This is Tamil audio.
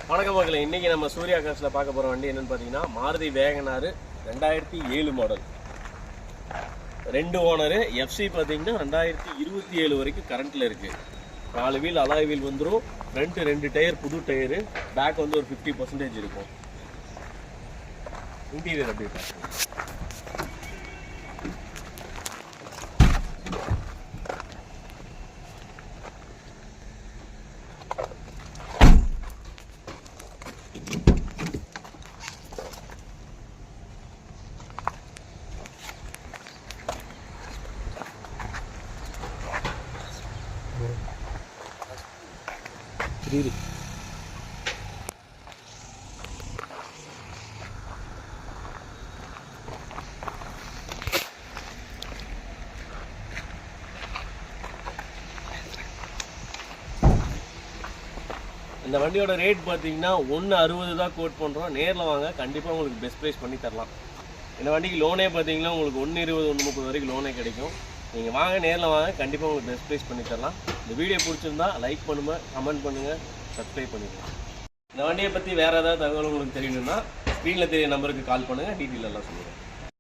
வணக்கம் மக்களே, இன்றைக்கி நம்ம சூர்யா கார்ஸில் பார்க்க போகிற வண்டி என்னென்னு பார்த்தீங்கன்னா Maruti Wagon R 2007 model, 2 owner. FC பார்த்தீங்கன்னா 2027 வரைக்கும் கரண்ட்டில் இருக்குது. 4 வீல் அலாய் வீல் வந்துடும். ஃப்ரண்ட்டு 2 டயர் புது டயரு, பேக் வந்து ஒரு 50% இருக்கும். இன்டீரியர் அப்படி பார்க்கலாம். இந்த வண்டியோட ரேட் பார்த்தீங்கன்னா 160 தான் கோட் பண்ணுறோம். நேரில் வாங்க, கண்டிப்பாக உங்களுக்கு பெஸ்ட் ப்ரைஸ் பண்ணி தரலாம். இந்த வண்டிக்கு லோனே பார்த்தீங்கன்னா உங்களுக்கு 120 130 வரைக்கும் லோனே கிடைக்கும். நீங்கள் வாங்க, நேரில் வாங்க, கண்டிப்பாக உங்களுக்கு பெஸ்ட் ப்ரைஸ் பண்ணி தரலாம். இந்த வீடியோ பிடிச்சிருந்தா லைக் பண்ணுங்கள், கமெண்ட் பண்ணுங்கள், சப்ஸ்கிரைப் பண்ணிடுங்க. இந்த வண்டியை பற்றி வேறு ஏதாவது தகவல் உங்களுக்கு தெரியணும்னா ஸ்க்ரீனில் தெரிய நம்பருக்கு கால் பண்ணுங்கள், டீட்டெயில் எல்லாம் சொல்லுங்கள்.